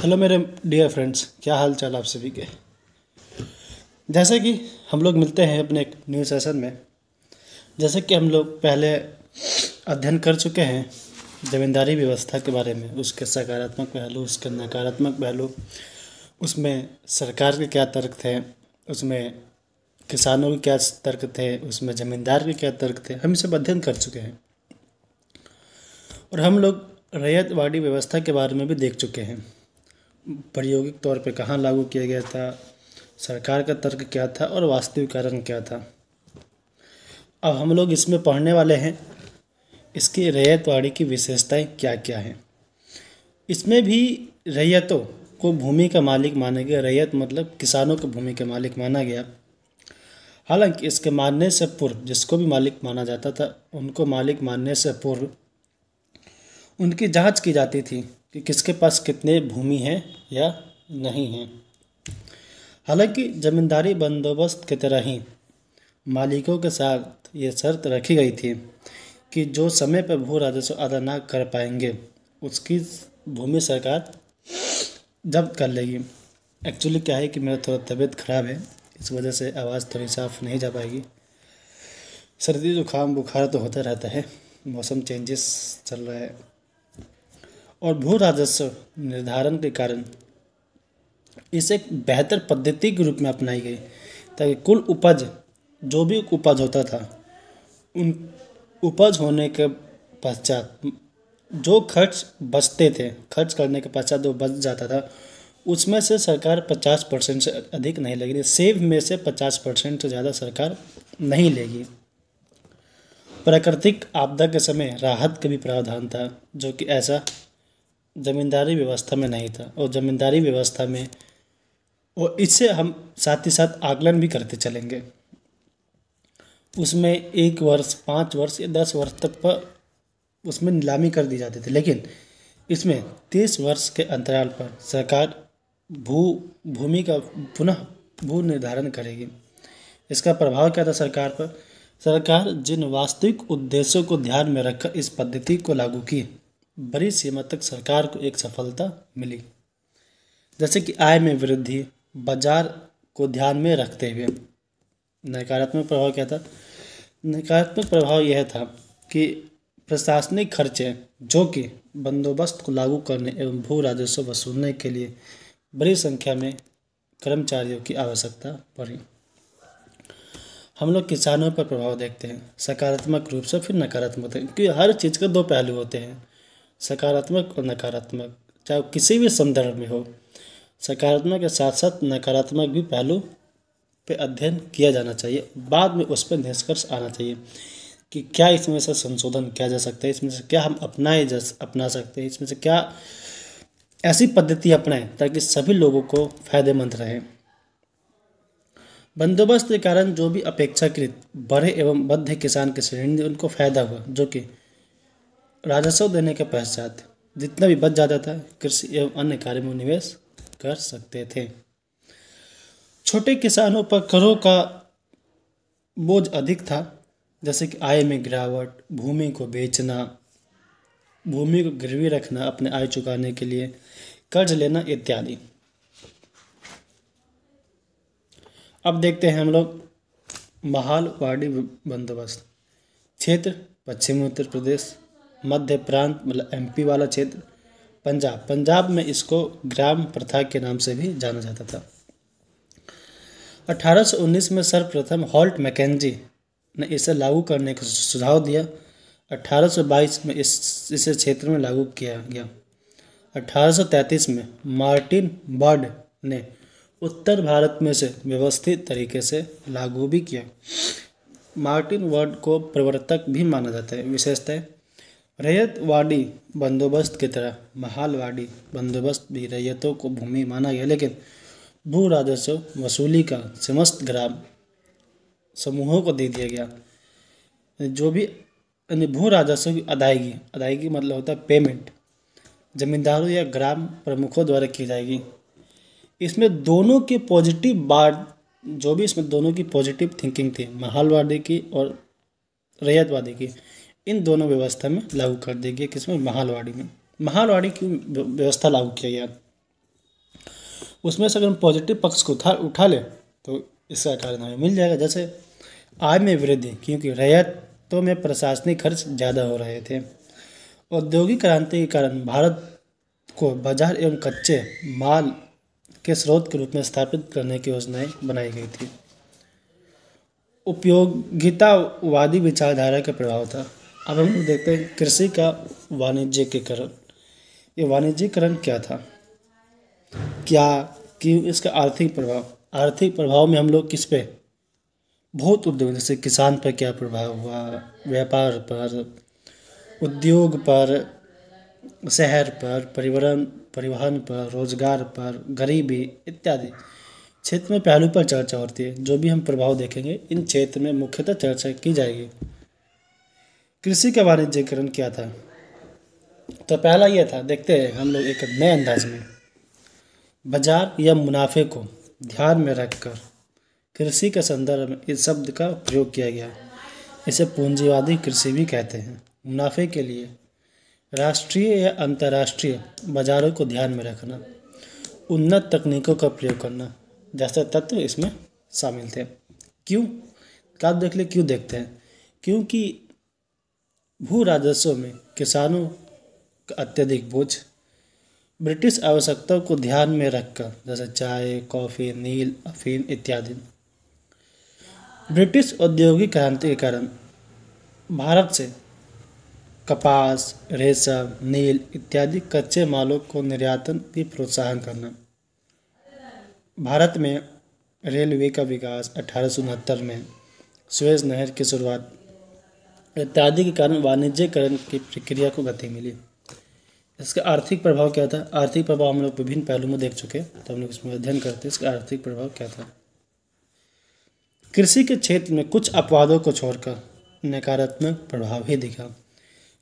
Hello मेरे dear friends, क्या हाल चाल आप सभी के। जैसे कि हम लोग मिलते हैं अपने एक न्यू सेशन में। जैसे कि हम लोग पहले अध्ययन कर चुके हैं ज़मींदारी व्यवस्था के बारे में, उसके सकारात्मक पहलू, उसके नकारात्मक पहलू, उसमें सरकार के क्या तर्क थे, उसमें किसानों के क्या तर्क थे, उसमें ज़मींदार के क्या तर्क थे। हम सब अध्ययन कर चुके हैं और हम लोग रैयतवाड़ी व्यवस्था के बारे में भी देख चुके हैं। प्रायोगिक तौर पे कहाँ लागू किया गया था, सरकार का तर्क क्या था और वास्तविक कारण क्या था। अब हम लोग इसमें पढ़ने वाले हैं इसकी रैयतवाड़ी की विशेषताएं क्या क्या हैं। इसमें भी रैयतों को भूमि का मालिक माना गया। रैयत मतलब किसानों को भूमि का मालिक माना गया। हालांकि इसके मानने से पूर्व जिसको भी मालिक माना जाता था, उनको मालिक मानने से पूर्व उनकी जांच की जाती थी कि किसके पास कितने भूमि है या नहीं है। हालांकि जमींदारी बंदोबस्त की तरह ही मालिकों के साथ ये शर्त रखी गई थी कि जो समय पर भू राजस्व अदा ना कर पाएंगे उसकी भूमि सरकार जब्त कर लेगी। एक्चुअली क्या है कि मेरा थोड़ा तबीयत ख़राब है, इस वजह से आवाज़ थोड़ी साफ नहीं जा पाएगी। सर्दी जुकाम बुखार तो होता रहता है, मौसम चेंजेस चल रहा है और भू राजस्व निर्धारण के कारण इसे एक बेहतर पद्धति के रूप में अपनाई गई ताकि कुल उपज, जो भी उपज होता था, उन उपज होने के पश्चात जो खर्च बचते थे, खर्च करने के पश्चात जो बच जाता था उसमें से सरकार 50% से अधिक नहीं लेगी। सेव में से 50% से ज़्यादा सरकार नहीं लेगी। प्राकृतिक आपदा के समय राहत का भी प्रावधान था, जो कि ऐसा ज़मींदारी व्यवस्था में नहीं था। और ज़मींदारी व्यवस्था में और इससे हम साथ ही साथ आकलन भी करते चलेंगे। उसमें 1 वर्ष, 5 वर्ष या 10 वर्ष तक पर उसमें नीलामी कर दी जाती थी, लेकिन इसमें 30 वर्ष के अंतराल पर सरकार भूमि का पुनः भू निर्धारण करेगी। इसका प्रभाव क्या था सरकार पर? सरकार जिन वास्तविक उद्देश्यों को ध्यान में रखकर इस पद्धति को लागू की, बड़ी सीमा तक सरकार को एक सफलता मिली। जैसे कि आय में वृद्धि, बाजार को ध्यान में रखते हुए। नकारात्मक प्रभाव क्या था? नकारात्मक प्रभाव यह था कि प्रशासनिक खर्चे, जो कि बंदोबस्त को लागू करने एवं भू राजस्व वसूलने के लिए बड़ी संख्या में कर्मचारियों की आवश्यकता पड़ी। हम लोग किसानों पर प्रभाव देखते हैं, सकारात्मक रूप से फिर नकारात्मक, क्योंकि हर चीज़ के 2 पहलू होते हैं, सकारात्मक और नकारात्मक, चाहे किसी भी संदर्भ में हो। सकारात्मक के साथ साथ नकारात्मक भी पहलू पे अध्ययन किया जाना चाहिए, बाद में उस पर निष्कर्ष आना चाहिए कि क्या इसमें से संशोधन किया जा सकता है, इसमें से क्या हम अपना सकते हैं, इसमें से क्या ऐसी पद्धति अपनाएं ताकि सभी लोगों को फायदेमंद रहे। बंदोबस्त के कारण जो भी अपेक्षाकृत बड़े एवं मध्य किसान के श्रेणी उनको फायदा हुआ, जो कि राजस्व देने के पश्चात जितना भी बच जाता था कृषि एवं अन्य कार्य में निवेश कर सकते थे। छोटे किसानों पर करों का बोझ अधिक था, जैसे कि आय में गिरावट, भूमि को बेचना, भूमि को गिरवी रखना अपने आय चुकाने के लिए, कर्ज लेना इत्यादि। अब देखते हैं हम लोग महालवाड़ी बंदोबस्त। क्षेत्र पश्चिमी उत्तर प्रदेश, मध्य प्रांत मतलब एमपी वाला क्षेत्र, पंजाब में इसको ग्राम प्रथा के नाम से भी जाना जाता था। 1819 में सर्वप्रथम हॉल्ट मैकेंजी ने इसे लागू करने का सुझाव दिया। 1822 में इसे क्षेत्र में लागू किया गया। 1833 में मार्टिन बर्ड ने उत्तर भारत में से व्यवस्थित तरीके से लागू भी किया। मार्टिन बर्ड को प्रवर्तक भी माना जाता है। विशेषताएं: रैयतवाड़ी बंदोबस्त की तरह महालवाड़ी बंदोबस्त भी रैयतों को भूमि माना गया, लेकिन भू राजस्व वसूली का समस्त ग्राम समूहों को दे दिया गया। जो भी भू राजस्व की अदायगी मतलब होता है पेमेंट, जमींदारों या ग्राम प्रमुखों द्वारा की जाएगी। इसमें दोनों की पॉजिटिव बात, जो भी इसमें दोनों की पॉजिटिव थिंकिंग थी, महालवाड़ी की और रैयतवादी की, इन दोनों व्यवस्था में लागू कर दी गई। किसमें? महालवाड़ी में। महालवाड़ी की व्यवस्था लागू किया गया। उसमें से अगर हम पॉजिटिव पक्ष को उठा लें तो इसका कारण हमें मिल जाएगा। जैसे आय में वृद्धि, क्योंकि रैयतों में प्रशासनिक खर्च ज़्यादा हो रहे थे। औद्योगिक क्रांति के कारण भारत को बाजार एवं कच्चे माल के स्रोत के रूप में स्थापित करने की योजनाएं बनाई गई थी। उपयोगितावादी विचारधारा का प्रभाव था। अब हम देखते हैं कृषि का वाणिज्यिकरण। ये वाणिज्यिकरण क्या था, क्यों इसका आर्थिक प्रभाव में हम लोग किस पे, बहुत उद्योग, जैसे किसान पर क्या प्रभाव हुआ, व्यापार पर, उद्योग पर, शहर पर, परिवहन पर, रोजगार पर, गरीबी इत्यादि क्षेत्र में पहलू पर चर्चा होती है। जो भी हम प्रभाव देखेंगे इन क्षेत्र में मुख्यतः चर्चा की जाएगी। कृषि का वाणिज्यिकरण क्या था, तो पहला यह था, देखते हैं हम लोग एक नए अंदाज में। बाजार या मुनाफे को ध्यान में रखकर कृषि के संदर्भ में इस शब्द का प्रयोग किया गया। इसे पूंजीवादी कृषि भी कहते हैं। मुनाफे के लिए राष्ट्रीय या अंतर्राष्ट्रीय बाजारों को ध्यान में रखना, उन्नत तकनीकों का प्रयोग करना जैसे तत्व इसमें शामिल थे। क्यों, क्या देख ले, क्यों देखते हैं, क्योंकि भू राजस्व में किसानों का अत्यधिक बोझ, ब्रिटिश आवश्यकताओं को ध्यान में रखकर, जैसे चाय, कॉफ़ी, नील, अफीम इत्यादि। ब्रिटिश औद्योगिक क्रांति के कारण भारत से कपास, रेशम, नील इत्यादि कच्चे मालों को निर्यातन की प्रोत्साहन करना। भारत में रेलवे का विकास 1869 में, सुएज नहर की शुरुआत इत्यादि के कारण वाणिज्यिकरण की प्रक्रिया को गति मिली। इसका आर्थिक प्रभाव क्या था, आर्थिक प्रभाव हम लोग विभिन्न पहलू में देख चुके, तो हम लोग इसमें अध्ययन करते हैं इसका आर्थिक प्रभाव क्या था। कृषि के क्षेत्र में कुछ अपवादों को छोड़कर नकारात्मक प्रभाव ही दिखा।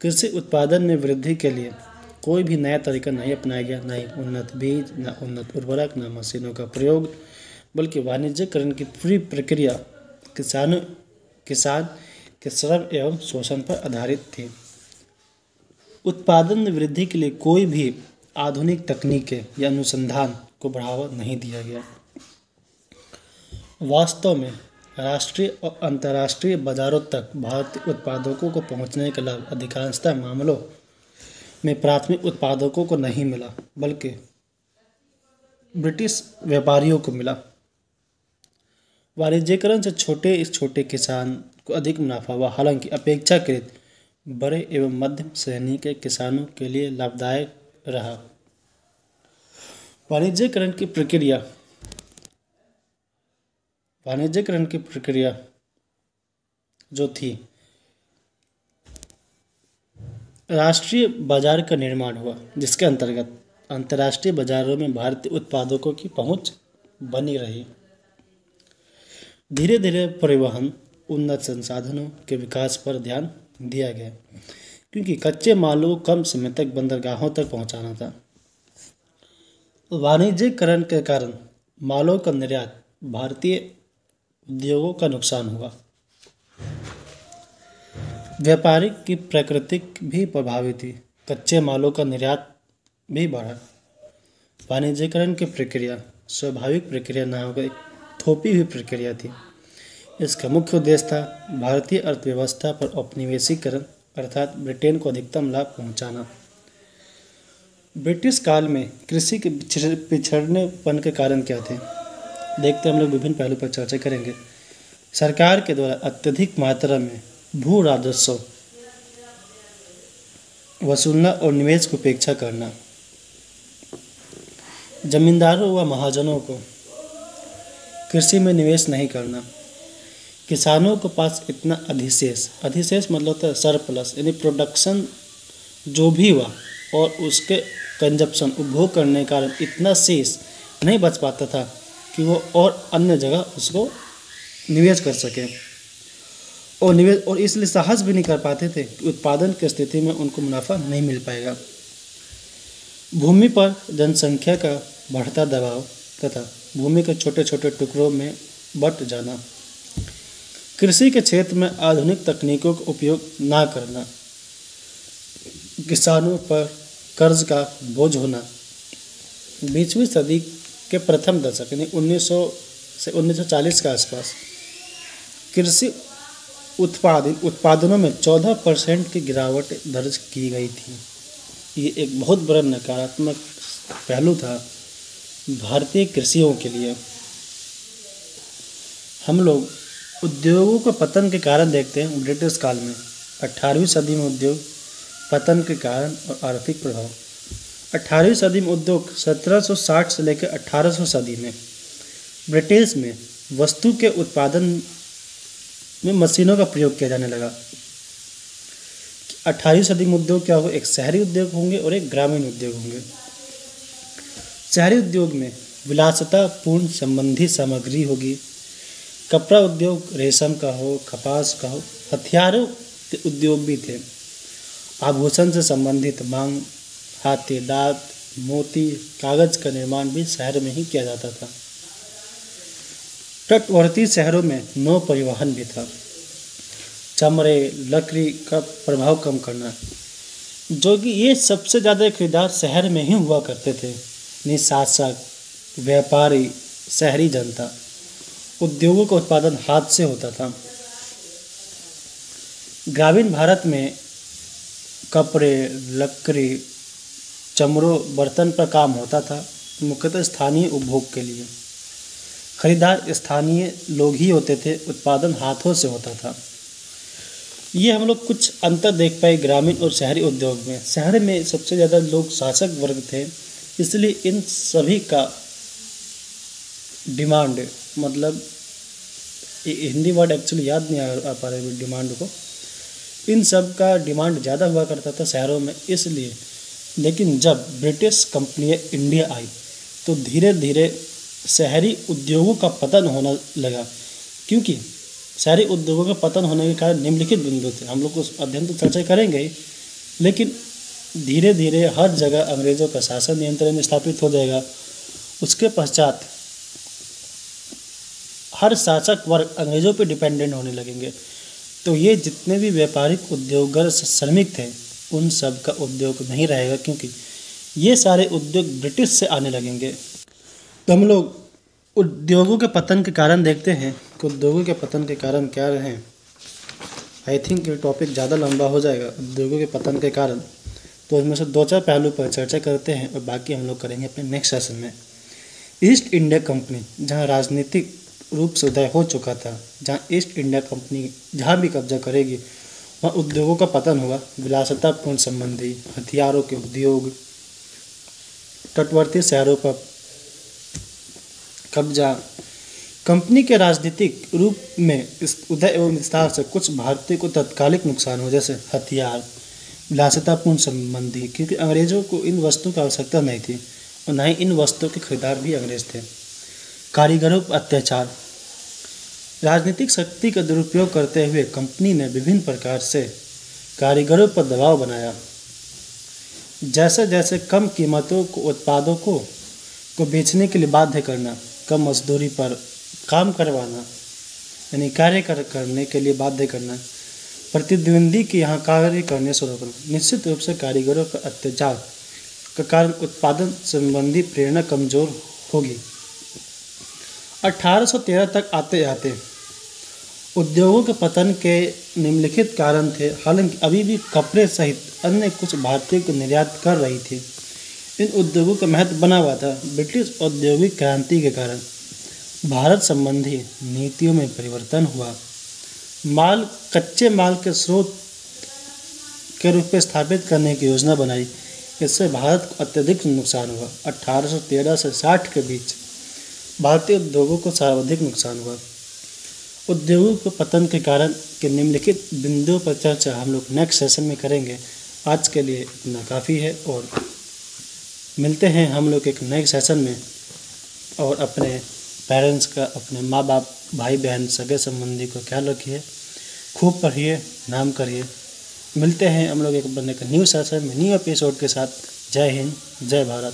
कृषि उत्पादन में वृद्धि के लिए कोई भी नया तरीका नहीं अपनाया गया, न ही उन्नत बीज, न उन्नत उर्वरक, न मशीनों का प्रयोग, बल्कि वाणिज्यिकरण की पूरी प्रक्रिया किसान के श्रम एवं शोषण पर आधारित थी। उत्पादन में वृद्धि के लिए कोई भी आधुनिक तकनीकें या अनुसंधान को बढ़ावा नहीं दिया गया। वास्तव में राष्ट्रीय और अंतर्राष्ट्रीय बाजारों तक भारतीय उत्पादकों को पहुंचने का लाभ अधिकांशतः मामलों में प्राथमिक उत्पादकों को नहीं मिला, बल्कि ब्रिटिश व्यापारियों को मिला। वाणिज्यिकरण से छोटे किसान को अधिक मुनाफा हुआ, हालांकि अपेक्षाकृत बड़े एवं मध्यम श्रेणी के किसानों के लिए लाभदायक रहा। वाणिज्यिकरण की प्रक्रिया जो थी, राष्ट्रीय बाजार का निर्माण हुआ, जिसके अंतर्गत अंतर्राष्ट्रीय बाजारों में भारतीय उत्पादकों की पहुंच बनी रही। धीरे धीरे परिवहन, उन्नत संसाधनों के विकास पर ध्यान दिया गया, क्योंकि कच्चे मालों को कम समय तक बंदरगाहों तक पहुंचाना था। वाणिज्यिकरण के कारण मालों का निर्यात भारतीय उद्योगों का नुकसान हुआ। व्यापारिक की प्रकृति भी प्रभावित हुई, कच्चे मालों का निर्यात भी बढ़ा। वाणिज्यिकरण की प्रक्रिया स्वाभाविक प्रक्रिया न होकर एक थोपी हुई प्रक्रिया थी। इसका मुख्य उद्देश्य था भारतीय अर्थव्यवस्था पर औपनिवेशीकरण अर्थात ब्रिटेन को अधिकतम लाभ पहुंचाना। ब्रिटिश काल में कृषि के पिछड़नेपन के कारण क्या थे, देखते हम लोग विभिन्न पहलू पर चर्चा करेंगे। सरकार के द्वारा अत्यधिक मात्रा में भू राजस्व वसूलना और निवेश की उपेक्षा करना। जमींदारों व महाजनों को कृषि में निवेश नहीं करना। किसानों के पास इतना अधिशेष मतलब होता है सरप्लस, यानी प्रोडक्शन जो भी हुआ और उसके कंजप्शन उपभोग करने के कारण इतना शेष नहीं बच पाता था कि वो और अन्य जगह उसको निवेश कर सके, और इसलिए साहस भी नहीं कर पाते थे कि उत्पादन की स्थिति में उनको मुनाफा नहीं मिल पाएगा। भूमि पर जनसंख्या का बढ़ता दबाव तथा भूमि के छोटे छोटे टुकड़ों में बंट जाना, कृषि के क्षेत्र में आधुनिक तकनीकों का उपयोग ना करना, किसानों पर कर्ज का बोझ होना, 20वीं सदी के प्रथम दशक यानी 1900 से 1940 के आसपास कृषि उत्पादनों में 14% की गिरावट दर्ज की गई थी। ये एक बहुत बड़ा नकारात्मक पहलू था भारतीय कृषियों के लिए। हम लोग उद्योगों के पतन के कारण देखते हैं ब्रिटिश काल में 18वीं सदी में उद्योग पतन के कारण और आर्थिक प्रभाव। 18वीं सदी में उद्योग 1760 से लेकर 1800 सदी में ब्रिटेन में वस्तु के उत्पादन में मशीनों का प्रयोग किया जाने लगा। 18वीं सदी में उद्योग क्या होगा, एक शहरी उद्योग होंगे और एक ग्रामीण उद्योग होंगे। शहरी उद्योग में विलासितापूर्ण संबंधी सामग्री होगी, कपड़ा उद्योग रेशम का हो, कपास का हो, हथियारों के उद्योग भी थे, आभूषण से संबंधित मांग, हाथी दांत, मोती, कागज का निर्माण भी शहर में ही किया जाता था। तटवर्ती शहरों में नौ परिवहन भी था। चमड़े लकड़ी का प्रभाव कम करना, जो कि ये सबसे ज़्यादा खरीदार शहर में ही हुआ करते थे। निशासक, व्यापारी, शहरी जनता। उद्योगों का उत्पादन हाथ से होता था। ग्रामीण भारत में कपड़े, लकड़ी, चमड़ों, बर्तन पर काम होता था, मुख्यतः स्थानीय उपभोग के लिए। खरीदार स्थानीय लोग ही होते थे, उत्पादन हाथों से होता था। ये हम लोग कुछ अंतर देख पाए ग्रामीण और शहरी उद्योग में। शहर में सबसे ज़्यादा लोग शासक वर्ग थे, इसलिए इन सभी का डिमांड, मतलब हिंदी वर्ड एक्चुअली याद नहीं आ पा रहे डिमांड को, इन सब का डिमांड ज़्यादा हुआ करता था शहरों में इसलिए। लेकिन जब ब्रिटिश कंपनियां इंडिया आई तो धीरे धीरे शहरी उद्योगों का पतन होने लगा, क्योंकि शहरी उद्योगों के पतन होने के कारण निम्नलिखित बिंदु थे। हम लोग उस अध्ययन तो चर्चा करेंगे ही, लेकिन धीरे धीरे हर जगह अंग्रेज़ों का शासन नियंत्रण स्थापित हो जाएगा। उसके पश्चात हर शासक वर्ग अंग्रेज़ों पर डिपेंडेंट होने लगेंगे। तो ये जितने भी व्यापारिक उद्योगगर श्रमिक थे उन सब का उद्योग नहीं रहेगा, क्योंकि ये सारे उद्योग ब्रिटिश से आने लगेंगे। तो हम लोग उद्योगों के पतन के कारण देखते हैं कि उद्योगों के पतन के कारण क्या रहे। आई थिंक ये टॉपिक ज़्यादा लंबा हो जाएगा उद्योगों के पतन के कारण, तो इसमें से 2-4 पहलू पर चर्चा करते हैं और बाकी हम लोग करेंगे अपने नेक्स्ट सेशन में। ईस्ट इंडिया कंपनी जहाँ राजनीतिक रूप से उदय हो चुका था, जहाँ ईस्ट इंडिया कंपनी जहाँ भी कब्जा करेगी वहाँ उद्योगों का पतन होगा। विलासितापूर्ण संबंधी हथियारों के उद्योग, तटवर्ती शहरों पर कब्जा। कंपनी के राजनीतिक रूप में इस उदय एवं विस्तार से कुछ भारतीयों को तत्कालिक नुकसान हो, जैसे हथियार, विलासितापूर्ण संबंधी, क्योंकि अंग्रेज़ों को इन वस्तुओं की आवश्यकता नहीं थी और न ही इन वस्तुओं के खरीदार भी अंग्रेज थे। कारीगरों पर अत्याचार। राजनीतिक शक्ति का दुरुपयोग करते हुए कंपनी ने विभिन्न प्रकार से कारीगरों पर दबाव बनाया, जैसे जैसे कम कीमतों को उत्पादों को बेचने के लिए बाध्य करना, कम मजदूरी पर काम करवाना, यानी कार्य करने के लिए बाध्य करना, प्रतिद्वंदी के यहाँ कार्य करने से रोकना। निश्चित रूप से कारीगरों पर अत्याचार का कारण उत्पादन संबंधी प्रेरणा कमजोर होगी। 1813 तक आते आते उद्योगों के पतन के निम्नलिखित कारण थे। हालांकि अभी भी कपड़े सहित अन्य कुछ भारतीय को निर्यात कर रही थी। इन उद्योगों का महत्व बना हुआ था। ब्रिटिश औद्योगिक क्रांति के कारण भारत संबंधी नीतियों में परिवर्तन हुआ। कच्चे माल के स्रोत के रूप में स्थापित करने की योजना बनाई। इससे भारत को अत्यधिक नुकसान हुआ। 1813 से 60 के बीच भारतीय उद्योगों को सर्वाधिक नुकसान हुआ। उद्योगों के पतन के कारण के निम्नलिखित बिंदुओं पर चर्चा हम लोग नेक्स्ट सेशन में करेंगे। आज के लिए इतना काफ़ी है और मिलते हैं हम लोग एक नए सेशन में। और अपने पेरेंट्स का, अपने माँ बाप, भाई बहन, सगे संबंधी को ख्याल रखिए, खूब पढ़िए, नाम करिए। मिलते हैं हम लोग एक न्यू सेशन में, न्यू एपिसोड के साथ। जय हिंद, जय भारत।